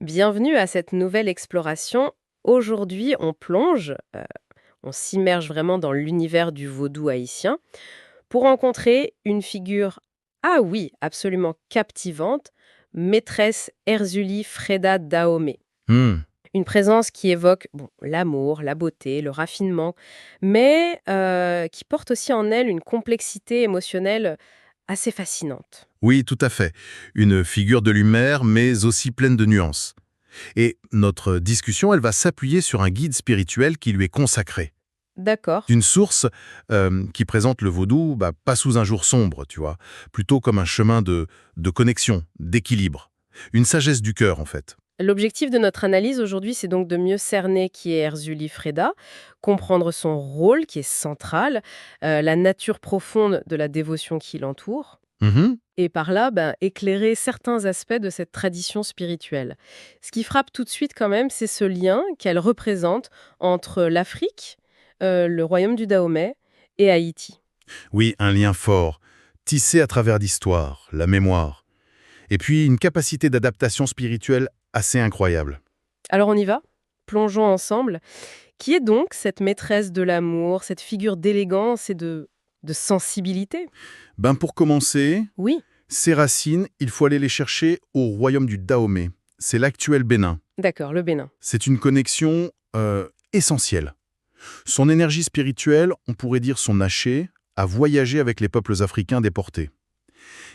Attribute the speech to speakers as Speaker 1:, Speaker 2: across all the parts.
Speaker 1: Bienvenue à cette nouvelle exploration. Aujourd'hui, on plonge, on s'immerge vraiment dans l'univers du vaudou haïtien pour rencontrer une figure, ah oui, absolument captivante, maîtresse Erzulie Freda Dahomey.
Speaker 2: Hmm.
Speaker 1: Une présence qui évoque bon, l'amour, la beauté, le raffinement, mais qui porte aussi en elle une complexité émotionnelle assez fascinante.
Speaker 2: Oui, tout à fait. Une figure de lumière, mais aussi pleine de nuances. Et notre discussion, elle va s'appuyer sur un guide spirituel qui lui est consacré.
Speaker 1: D'accord.
Speaker 2: Une source qui présente le vaudou, pas sous un jour sombre, tu vois, plutôt comme un chemin de connexion, d'équilibre. Une sagesse du cœur, en fait.
Speaker 1: L'objectif de notre analyse aujourd'hui, c'est donc de mieux cerner qui est Erzulie Freda, comprendre son rôle qui est central, la nature profonde de la dévotion qui l'entoure,
Speaker 2: Mhm.
Speaker 1: et par là, éclairer certains aspects de cette tradition spirituelle. Ce qui frappe tout de suite quand même, c'est ce lien qu'elle représente entre l'Afrique, le royaume du Dahomey, et Haïti.
Speaker 2: Oui, un lien fort, tissé à travers l'histoire, la mémoire. Et puis une capacité d'adaptation spirituelle assez incroyable.
Speaker 1: Alors on y va. Plongeons ensemble. Qui est donc cette maîtresse de l'amour, cette figure d'élégance et de sensibilité?
Speaker 2: Pour commencer,
Speaker 1: Oui,
Speaker 2: ces racines, il faut aller les chercher au royaume du Dahomey. C'est l'actuel Bénin.
Speaker 1: d'accord, le Bénin.
Speaker 2: C'est une connexion essentielle. Son énergie spirituelle, on pourrait dire son haché, a voyagé avec les peuples africains déportés.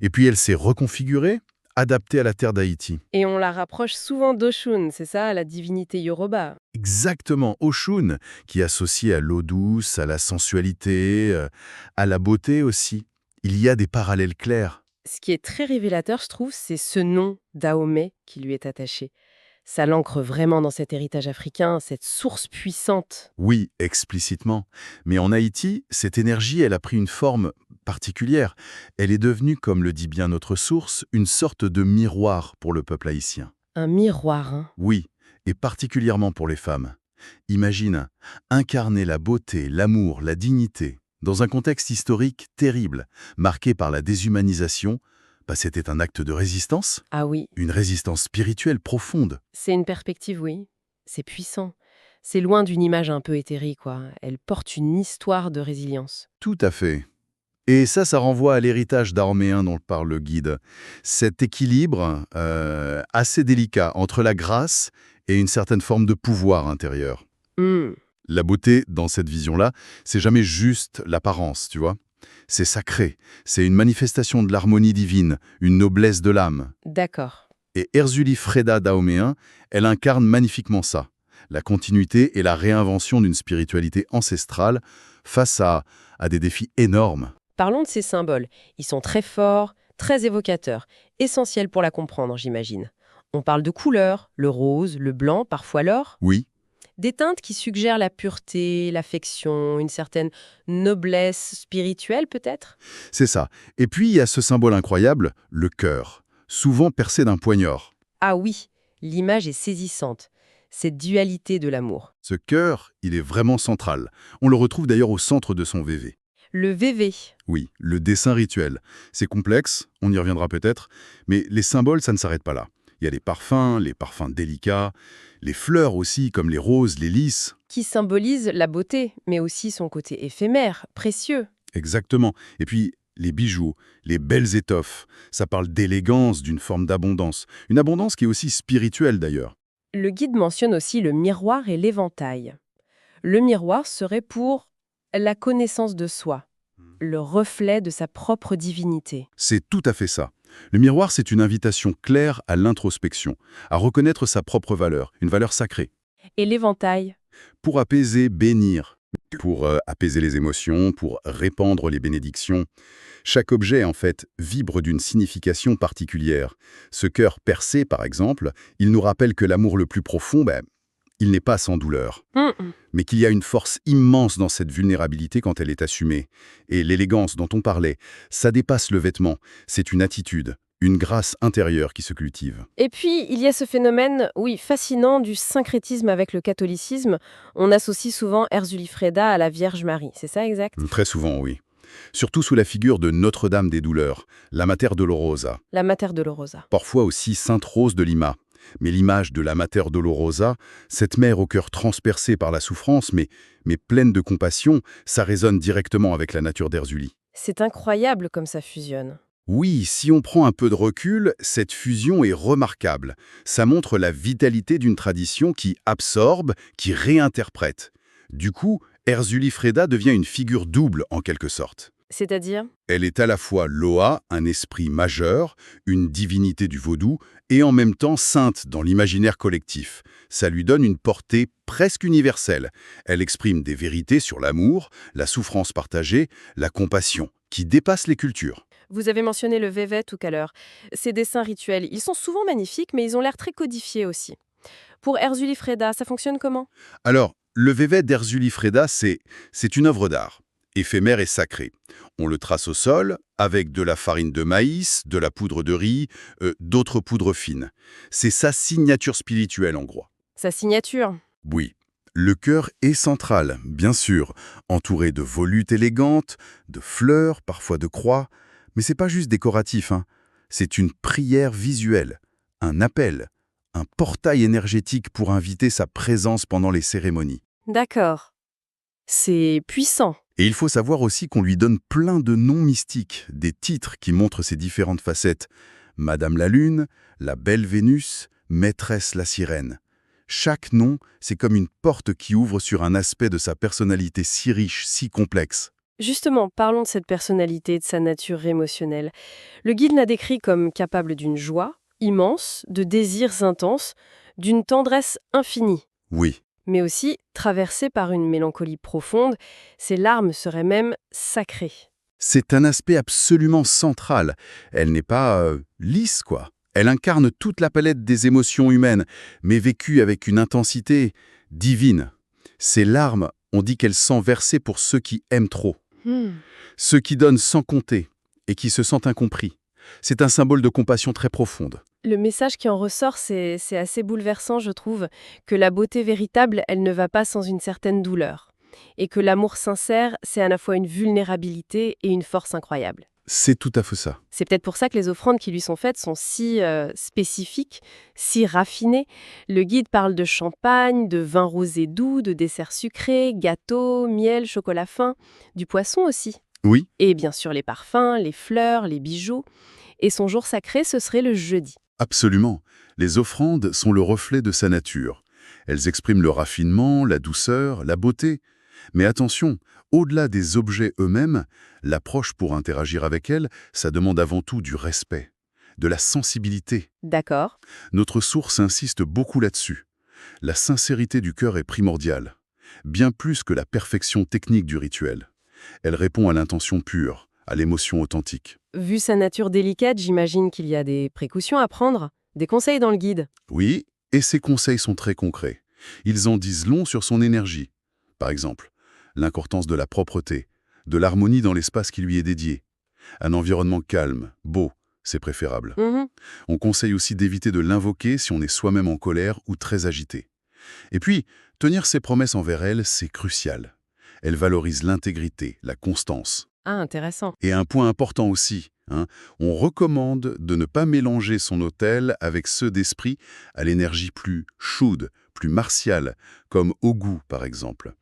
Speaker 2: Et puis elle s'est reconfigurée, adaptée à la terre d'Haïti.
Speaker 1: Et on la rapproche souvent d'Oshun, c'est ça, la divinité Yoruba.
Speaker 2: Exactement, Oshun, qui est associé à l'eau douce, à la sensualité, à la beauté aussi. Il y a des parallèles clairs.
Speaker 1: Ce qui est très révélateur, je trouve, c'est ce nom Dahomey qui lui est attaché. Ça l'ancre vraiment dans cet héritage africain, cette source puissante.
Speaker 2: Oui, explicitement. Mais en Haïti, cette énergie, elle a pris une forme particulière. Elle est devenue, comme le dit bien notre source, une sorte de miroir pour le peuple haïtien.
Speaker 1: Un miroir, hein.
Speaker 2: Oui, et particulièrement pour les femmes. Imagine, incarner la beauté, l'amour, la dignité, dans un contexte historique terrible, marqué par la déshumanisation, c'était un acte de résistance,
Speaker 1: Ah oui,
Speaker 2: une résistance spirituelle profonde.
Speaker 1: c'est une perspective, oui. C'est puissant. C'est loin d'une image un peu éthérée, quoi. Elle porte une histoire de résilience.
Speaker 2: Tout à fait. Et ça renvoie à l'héritage d'Arméen dont parle le guide. Cet équilibre assez délicat entre la grâce et une certaine forme de pouvoir intérieur.
Speaker 1: Hmm,
Speaker 2: La beauté, dans cette vision-là, c'est jamais juste l'apparence, tu vois. C'est sacré, c'est une manifestation de l'harmonie divine, une noblesse de l'âme.
Speaker 1: d'accord.
Speaker 2: Et Erzulie Freda Dahoméen, elle incarne magnifiquement ça. La continuité et la réinvention d'une spiritualité ancestrale face à des défis énormes.
Speaker 1: Parlons de ces symboles. Ils sont très forts, très évocateurs, essentiels pour la comprendre, j'imagine. On parle de couleurs, le rose, le blanc, parfois l'or.
Speaker 2: Oui,
Speaker 1: Des teintes qui suggèrent la pureté, l'affection, une certaine noblesse spirituelle peut-être.
Speaker 2: c'est ça. Et puis il y a ce symbole incroyable, le cœur, souvent percé d'un poignard.
Speaker 1: Ah oui, l'image est saisissante. Cette dualité de l'amour.
Speaker 2: Ce cœur, il est vraiment central. On le retrouve d'ailleurs au centre de son VV.
Speaker 1: Le VV.
Speaker 2: Oui, le dessin rituel. C'est complexe, on y reviendra peut-être, mais les symboles, ça ne s'arrête pas là. Il y a les parfums délicats, les fleurs aussi, comme les roses, les lys.
Speaker 1: Qui symbolise la beauté, mais aussi son côté éphémère, précieux.
Speaker 2: Exactement. Et puis, les bijoux, les belles étoffes, ça parle d'élégance, d'une forme d'abondance. Une abondance qui est aussi spirituelle d'ailleurs.
Speaker 1: Le guide mentionne aussi le miroir et l'éventail. Le miroir serait pour la connaissance de soi, le reflet de sa propre divinité.
Speaker 2: C'est tout à fait ça. Le miroir, c'est une invitation claire à l'introspection, à reconnaître sa propre valeur, une valeur sacrée.
Speaker 1: Et l'éventail,
Speaker 2: Pour apaiser, bénir, pour apaiser les émotions, pour répandre les bénédictions. Chaque objet, en fait, vibre d'une signification particulière. Ce cœur percé, par exemple, il nous rappelle que l'amour le plus profond, il n'est pas sans douleur, mais qu'il y a une force immense dans cette vulnérabilité quand elle est assumée. Et l'élégance dont on parlait, ça dépasse le vêtement, c'est une attitude, une grâce intérieure qui se cultive.
Speaker 1: Et puis, il y a ce phénomène, oui, fascinant du syncrétisme avec le catholicisme. On associe souvent Erzulifreda à la Vierge Marie, c'est ça exact?
Speaker 2: Très souvent, oui. Surtout sous la figure de Notre-Dame des Douleurs, la Mater Dolorosa,
Speaker 1: La Mater Dolorosa.
Speaker 2: parfois aussi Sainte Rose de Lima. Mais l'image de la Mater Dolorosa, cette mère au cœur transpercé par la souffrance, mais pleine de compassion, ça résonne directement avec la nature d'Erzuli.
Speaker 1: C'est incroyable comme ça fusionne.
Speaker 2: Oui, si on prend un peu de recul, cette fusion est remarquable. Ça montre la vitalité d'une tradition qui absorbe, qui réinterprète. Du coup, Erzuli Freda devient une figure double en quelque sorte.
Speaker 1: C'est-à-dire?
Speaker 2: Elle est à la fois Loa, un esprit majeur, une divinité du vaudou, et en même temps sainte dans l'imaginaire collectif. Ça lui donne une portée presque universelle. Elle exprime des vérités sur l'amour, la souffrance partagée, la compassion, qui dépassent les cultures.
Speaker 1: Vous avez mentionné le Vévet tout à l'heure. Ces dessins rituels, ils sont souvent magnifiques, mais ils ont l'air très codifiés aussi. Pour Erzuli Freda, ça fonctionne comment?
Speaker 2: Alors, le Vévet d'Erzuli Freda, c'est une œuvre d'art, éphémère et sacrée. On le trace au sol, avec de la farine de maïs, de la poudre de riz, d'autres poudres fines. C'est sa signature spirituelle en gros.
Speaker 1: Sa signature?
Speaker 2: Oui. Le cœur est central, bien sûr, entouré de volutes élégantes, de fleurs, parfois de croix. Mais c'est pas juste décoratif, hein. C'est une prière visuelle, un appel, un portail énergétique pour inviter sa présence pendant les cérémonies.
Speaker 1: D'accord. C'est puissant.
Speaker 2: Et il faut savoir aussi qu'on lui donne plein de noms mystiques, des titres qui montrent ses différentes facettes. Madame la Lune, la Belle Vénus, Maîtresse la Sirène. Chaque nom, c'est comme une porte qui ouvre sur un aspect de sa personnalité si riche, si complexe.
Speaker 1: Justement, parlons de cette personnalité, de sa nature émotionnelle. Le guide l'a décrit comme capable d'une joie immense, de désirs intenses, d'une tendresse infinie,
Speaker 2: Oui,
Speaker 1: mais aussi traversé par une mélancolie profonde. Ses larmes seraient même sacrées.
Speaker 2: c'est un aspect absolument central. Elle n'est pas lisse, quoi. Elle incarne toute la palette des émotions humaines, mais vécue avec une intensité divine. Ses larmes, on dit qu'elles sont versées pour ceux qui aiment trop.
Speaker 1: Hmm.
Speaker 2: Ceux qui donnent sans compter et qui se sentent incompris. C'est un symbole de compassion très profonde.
Speaker 1: Le message qui en ressort, c'est assez bouleversant, je trouve, que la beauté véritable, elle ne va pas sans une certaine douleur. Et que l'amour sincère, c'est à la fois une vulnérabilité et une force incroyable.
Speaker 2: C'est tout à fait ça.
Speaker 1: C'est peut-être pour ça que les offrandes qui lui sont faites sont si spécifiques, si raffinées. Le guide parle de champagne, de vin rosé doux, de desserts sucrés, gâteaux, miel, chocolat fin, du poisson aussi.
Speaker 2: Oui,
Speaker 1: Et bien sûr les parfums, les fleurs, les bijoux. Et son jour sacré, ce serait le jeudi.
Speaker 2: absolument. Les offrandes sont le reflet de sa nature. Elles expriment le raffinement, la douceur, la beauté. Mais attention, au-delà des objets eux-mêmes, l'approche pour interagir avec elles, ça demande avant tout du respect, de la sensibilité.
Speaker 1: D'accord.
Speaker 2: Notre source insiste beaucoup là-dessus. La sincérité du cœur est primordiale, bien plus que la perfection technique du rituel. Elle répond à l'intention pure, à l'émotion authentique.
Speaker 1: Vu sa nature délicate, j'imagine qu'il y a des précautions à prendre, des conseils dans le guide.
Speaker 2: Oui, et ses conseils sont très concrets. Ils en disent long sur son énergie. Par exemple, l'importance de la propreté, de l'harmonie dans l'espace qui lui est dédié. Un environnement calme, beau, c'est préférable.
Speaker 1: Mhm.
Speaker 2: On conseille aussi d'éviter de l'invoquer si on est soi-même en colère ou très agité. Et puis, tenir ses promesses envers elle, c'est crucial. Elle valorise l'intégrité, la constance.
Speaker 1: Ah, intéressant.
Speaker 2: Et un point important aussi, on recommande de ne pas mélanger son autel avec ceux d'esprit à l'énergie plus chaude, plus martiale, comme Ogu par exemple.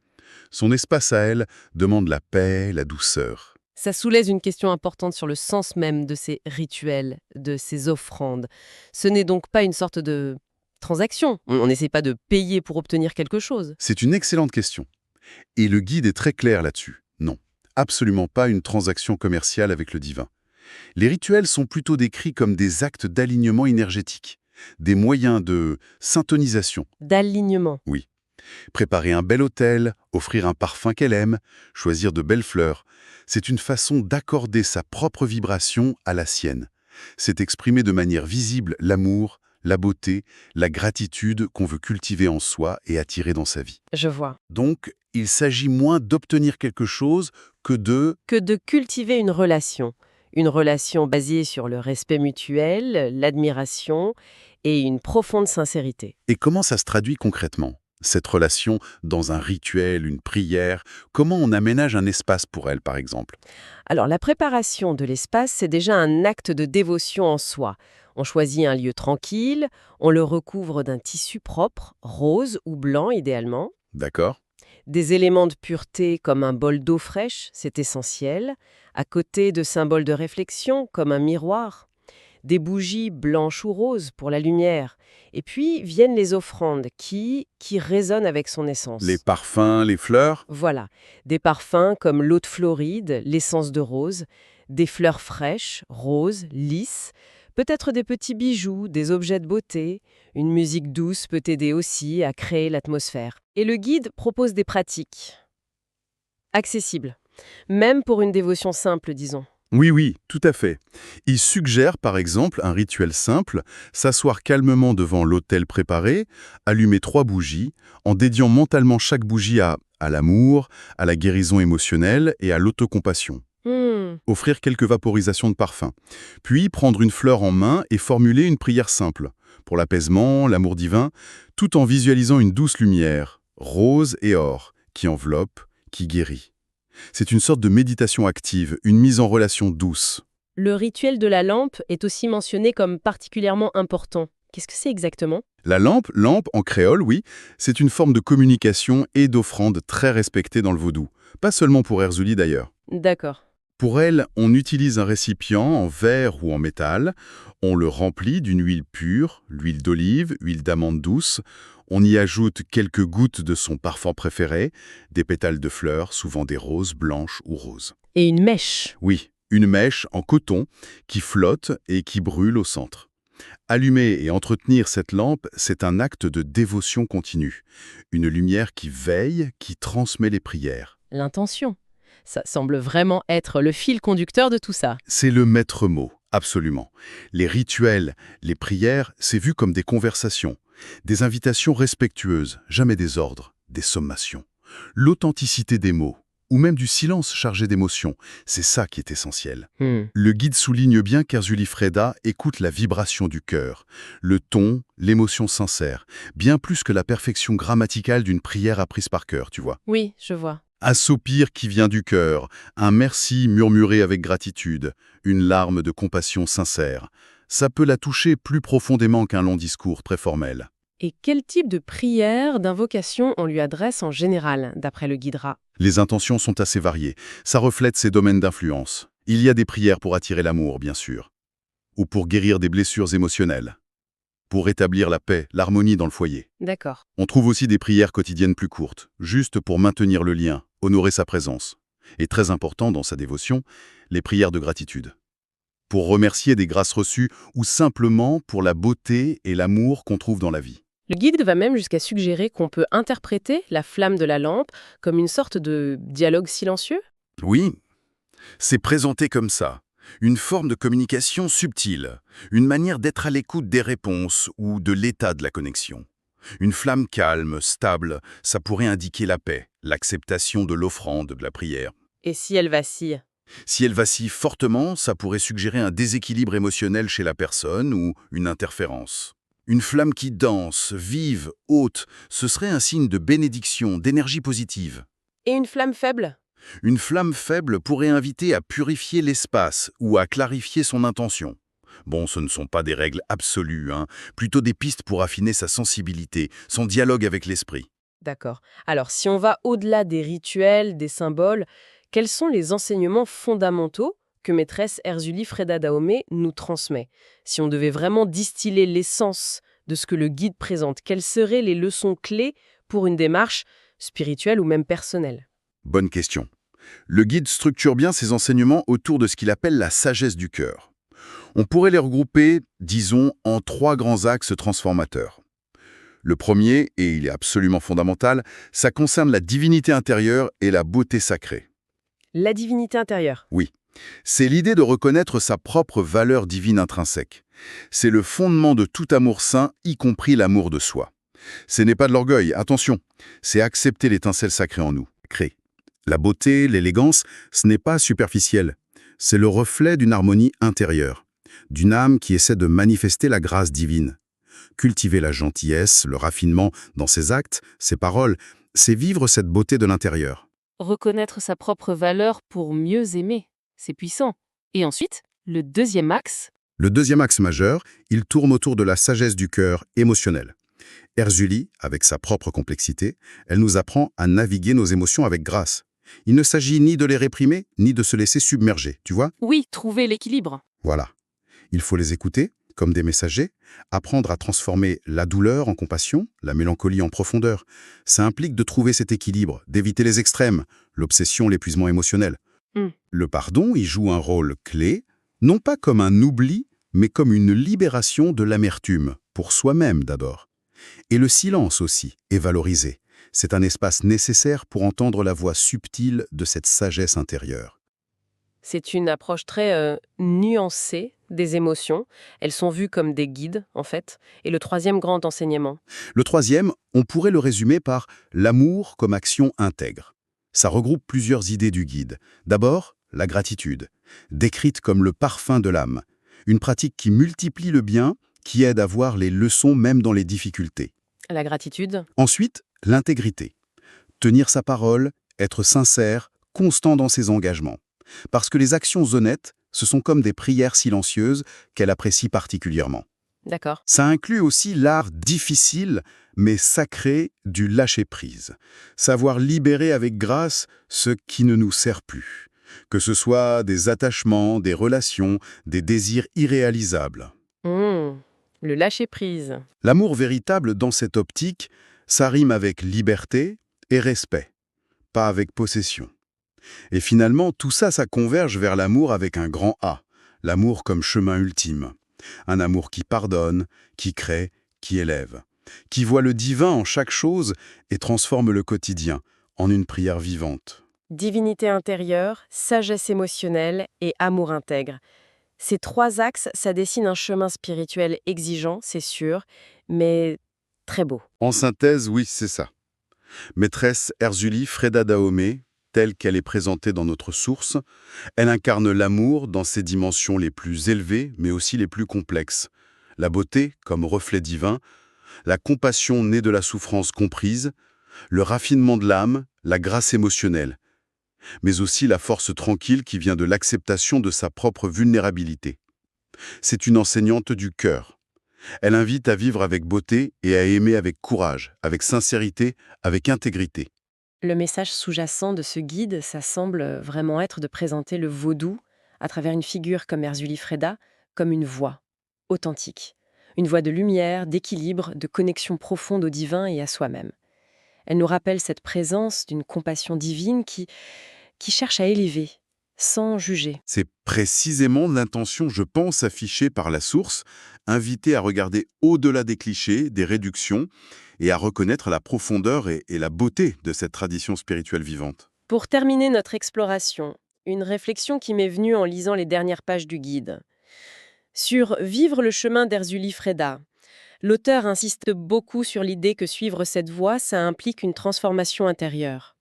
Speaker 2: Son espace à elle demande la paix, la douceur.
Speaker 1: Ça soulève une question importante sur le sens même de ces rituels, de ces offrandes. Ce n'est donc pas une sorte de transaction. On n'essaie pas de payer pour obtenir quelque chose.
Speaker 2: C'est une excellente question. Et le guide est très clair là-dessus. Non, absolument pas une transaction commerciale avec le divin. Les rituels sont plutôt décrits comme des actes d'alignement énergétique, des moyens de syntonisation.
Speaker 1: D'alignement.
Speaker 2: Oui. Préparer un bel autel, offrir un parfum qu'elle aime, choisir de belles fleurs, c'est une façon d'accorder sa propre vibration à la sienne. C'est exprimer de manière visible l'amour, la beauté, la gratitude qu'on veut cultiver en soi et attirer dans sa vie.
Speaker 1: Je vois.
Speaker 2: Donc, il s'agit moins d'obtenir quelque chose que de...
Speaker 1: Que de cultiver une relation. Une relation basée sur le respect mutuel, l'admiration et une profonde sincérité.
Speaker 2: Et comment ça se traduit concrètement? Cette relation dans un rituel, une prière, comment on aménage un espace pour elle, par exemple?
Speaker 1: Alors, la préparation de l'espace, c'est déjà un acte de dévotion en soi. On choisit un lieu tranquille, on le recouvre d'un tissu propre, rose ou blanc idéalement.
Speaker 2: D'accord.
Speaker 1: Des éléments de pureté comme un bol d'eau fraîche, c'est essentiel, à côté de symboles de réflexion comme un miroir. Des bougies blanches ou roses pour la lumière. Et puis viennent les offrandes qui résonnent avec son
Speaker 2: Les
Speaker 1: essence.
Speaker 2: parfums, les fleurs?
Speaker 1: Voilà, des parfums comme l'eau de Floride, l'essence de rose, des fleurs fraîches, roses, lisses, peut-être des petits bijoux, des objets de beauté. Une musique douce peut aider aussi à créer l'atmosphère. Et le guide propose des pratiques accessibles, même pour une dévotion simple, disons.
Speaker 2: Oui, oui, tout à fait. Il suggère par exemple un rituel simple, s'asseoir calmement devant l'autel préparé, allumer 3 bougies, en dédiant mentalement chaque bougie à l'amour, à la guérison émotionnelle et à l'autocompassion.
Speaker 1: Hmm,
Speaker 2: Offrir quelques vaporisations de parfum. Puis prendre une fleur en main et formuler une prière simple, pour l'apaisement, l'amour divin, tout en visualisant une douce lumière, rose et or, qui enveloppe, qui guérit. C'est une sorte de méditation active, une mise en relation douce.
Speaker 1: Le rituel de la lampe est aussi mentionné comme particulièrement important. Qu'est-ce que c'est exactement?
Speaker 2: La lampe en créole, oui, c'est une forme de communication et d'offrande très respectée dans le vaudou. Pas seulement pour Erzulie d'ailleurs.
Speaker 1: D'accord.
Speaker 2: Pour elle, on utilise un récipient en verre ou en métal, on le remplit d'une huile pure, l'huile d'olive, huile d'amande douce, on y ajoute quelques gouttes de son parfum préféré, des pétales de fleurs, souvent des roses blanches ou roses.
Speaker 1: Et une mèche.
Speaker 2: Oui, une mèche en coton qui flotte et qui brûle au centre. Allumer et entretenir cette lampe, c'est un acte de dévotion continue. Une lumière qui veille, qui transmet les prières.
Speaker 1: L'intention. Ça semble vraiment être le fil conducteur de tout ça.
Speaker 2: C'est le maître mot, absolument. Les rituels, les prières, c'est vu comme des conversations, des invitations respectueuses, jamais des ordres, des sommations. L'authenticité des mots, ou même du silence chargé d'émotions, c'est ça qui est essentiel.
Speaker 1: Hmm.
Speaker 2: Le guide souligne bien qu'Erzulie Freda écoute la vibration du cœur, le ton, l'émotion sincère, bien plus que la perfection grammaticale d'une prière apprise par cœur, tu vois.
Speaker 1: Oui, je vois.
Speaker 2: Un soupir qui vient du cœur, un merci murmuré avec gratitude, une larme de compassion sincère. Ça peut la toucher plus profondément qu'un long discours très formel.
Speaker 1: Et quel type de prière, d'invocation on lui adresse en général, d'après le guidera?
Speaker 2: Les intentions sont assez variées. Ça reflète ses domaines d'influence. Il y a des prières pour attirer l'amour, bien sûr. Ou pour guérir des blessures émotionnelles. Pour rétablir la paix, l'harmonie dans le foyer.
Speaker 1: D'accord.
Speaker 2: On trouve aussi des prières quotidiennes plus courtes, juste pour maintenir le lien, honorer sa présence. Et très important dans sa dévotion, les prières de gratitude. Pour remercier des grâces reçues ou simplement pour la beauté et l'amour qu'on trouve dans la vie.
Speaker 1: Le guide va même jusqu'à suggérer qu'on peut interpréter la flamme de la lampe comme une sorte de dialogue silencieux.
Speaker 2: Oui, c'est présenté comme ça. Une forme de communication subtile, une manière d'être à l'écoute des réponses ou de l'état de la connexion. Une flamme calme, stable, ça pourrait indiquer la paix, l'acceptation de l'offrande, de la prière.
Speaker 1: Et si elle vacille?
Speaker 2: Si elle vacille fortement, ça pourrait suggérer un déséquilibre émotionnel chez la personne ou une interférence. Une flamme qui danse, vive, haute, ce serait un signe de bénédiction, d'énergie positive.
Speaker 1: Et une flamme faible?
Speaker 2: Une flamme faible pourrait inviter à purifier l'espace ou à clarifier son intention. Bon, ce ne sont pas des règles absolues, plutôt des pistes pour affiner sa sensibilité, son dialogue avec l'esprit.
Speaker 1: D'accord. Alors, si on va au-delà des rituels, des symboles, quels sont les enseignements fondamentaux que maîtresse Erzulie Freda Dahomey nous transmet? Si on devait vraiment distiller l'essence de ce que le guide présente, quelles seraient les leçons clés pour une démarche spirituelle ou même personnelle?
Speaker 2: Bonne question. Le guide structure bien ses enseignements autour de ce qu'il appelle la sagesse du cœur. On pourrait les regrouper, disons, en 3 grands axes transformateurs. Le premier, et il est absolument fondamental, ça concerne la divinité intérieure et la beauté sacrée.
Speaker 1: La divinité intérieure.
Speaker 2: Oui, c'est l'idée de reconnaître sa propre valeur divine intrinsèque. C'est le fondement de tout amour saint, y compris l'amour de soi. Ce n'est pas de l'orgueil, attention, c'est accepter l'étincelle sacrée en nous, créer. La beauté, l'élégance, ce n'est pas superficiel. C'est le reflet d'une harmonie intérieure, d'une âme qui essaie de manifester la grâce divine. Cultiver la gentillesse, le raffinement dans ses actes, ses paroles, c'est vivre cette beauté de l'intérieur.
Speaker 3: Reconnaître sa propre valeur pour mieux aimer, c'est puissant. Et ensuite, le deuxième axe,
Speaker 2: Le deuxième axe majeur, il tourne autour de la sagesse du cœur émotionnel. Erzuli, avec sa propre complexité, elle nous apprend à naviguer nos émotions avec grâce. Il ne s'agit ni de les réprimer, ni de se laisser submerger, tu vois?
Speaker 3: Oui, trouver l'équilibre.
Speaker 2: Voilà. Il faut les écouter, comme des messagers, apprendre à transformer la douleur en compassion, la mélancolie en profondeur. Ça implique de trouver cet équilibre, d'éviter les extrêmes, l'obsession, l'épuisement émotionnel.
Speaker 3: Hmm.
Speaker 2: Le pardon y joue un rôle clé, non pas comme un oubli, mais comme une libération de l'amertume, pour soi-même d'abord. Et le silence aussi est valorisé. C'est un espace nécessaire pour entendre la voix subtile de cette sagesse intérieure.
Speaker 1: C'est une approche très nuancée des émotions. Elles sont vues comme des guides, en fait. Et le troisième grand enseignement.
Speaker 2: Le troisième, on pourrait le résumer par l'amour comme action intègre. Ça regroupe plusieurs idées du guide. D'abord, la gratitude, décrite comme le parfum de l'âme, une pratique qui multiplie le bien, qui aide à voir les leçons même dans les difficultés.
Speaker 1: La gratitude.
Speaker 2: Ensuite, l'intégrité. Tenir sa parole, être sincère, constant dans ses engagements. Parce que les actions honnêtes, ce sont comme des prières silencieuses qu'elle apprécie particulièrement.
Speaker 1: D'accord.
Speaker 2: Ça inclut aussi l'art difficile, mais sacré du lâcher-prise. Savoir libérer avec grâce ce qui ne nous sert plus. Que ce soit des attachements, des relations, des désirs irréalisables.
Speaker 1: Le lâcher-prise.
Speaker 2: L'amour véritable dans cette optique, ça rime avec liberté et respect, pas avec possession. Et finalement, tout ça, ça converge vers l'amour avec un grand A, l'amour comme chemin ultime. Un amour qui pardonne, qui crée, qui élève, qui voit le divin en chaque chose et transforme le quotidien en une prière vivante.
Speaker 1: Divinité intérieure, sagesse émotionnelle et amour intègre. Ces trois axes, ça dessine un chemin spirituel exigeant, c'est sûr, mais très beau.
Speaker 2: En synthèse, oui, c'est ça. Maîtresse Erzuli Freda Dahomey, telle qu'elle est présentée dans notre source, elle incarne l'amour dans ses dimensions les plus élevées, mais aussi les plus complexes. La beauté comme reflet divin, la compassion née de la souffrance comprise, le raffinement de l'âme, la grâce émotionnelle, mais aussi la force tranquille qui vient de l'acceptation de sa propre vulnérabilité. C'est une enseignante du cœur. Elle invite à vivre avec beauté et à aimer avec courage, avec sincérité, avec intégrité.
Speaker 1: Le message sous-jacent de ce guide, ça semble vraiment être de présenter le vaudou, à travers une figure comme Erzuli Freda, comme une voix authentique. Une voix de lumière, d'équilibre, de connexion profonde au divin et à soi-même. Elle nous rappelle cette présence d'une compassion divine qui cherche à élever, sans juger.
Speaker 2: C'est précisément l'intention, je pense, affichée par la source, inviter à regarder au-delà des clichés, des réductions, et à reconnaître la profondeur et la beauté de cette tradition spirituelle vivante.
Speaker 1: Pour terminer notre exploration, une réflexion qui m'est venue en lisant les dernières pages du guide. Sur Vivre le chemin d'Erzuli Freda, l'auteur insiste beaucoup sur l'idée que suivre cette voie, ça implique une transformation intérieure.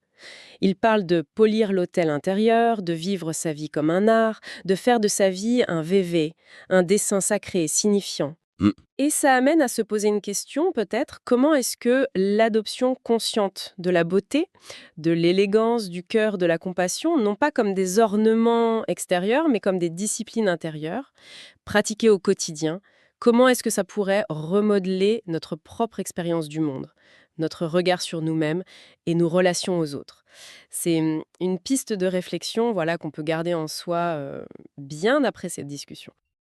Speaker 1: Il parle de polir l'autel intérieur, de vivre sa vie comme un art, de faire de sa vie un VV, un dessin sacré et signifiant.
Speaker 2: Mm.
Speaker 1: Et ça amène à se poser une question peut-être, comment est-ce que l'adoption consciente de la beauté, de l'élégance, du cœur, de la compassion, non pas comme des ornements extérieurs, mais comme des disciplines intérieures, pratiquées au quotidien, comment est-ce que ça pourrait remodeler notre propre expérience du monde, notre regard sur nous-mêmes et nos relations aux autres? C'est une piste de réflexion, voilà, qu'on peut garder en soi bien après cette discussion.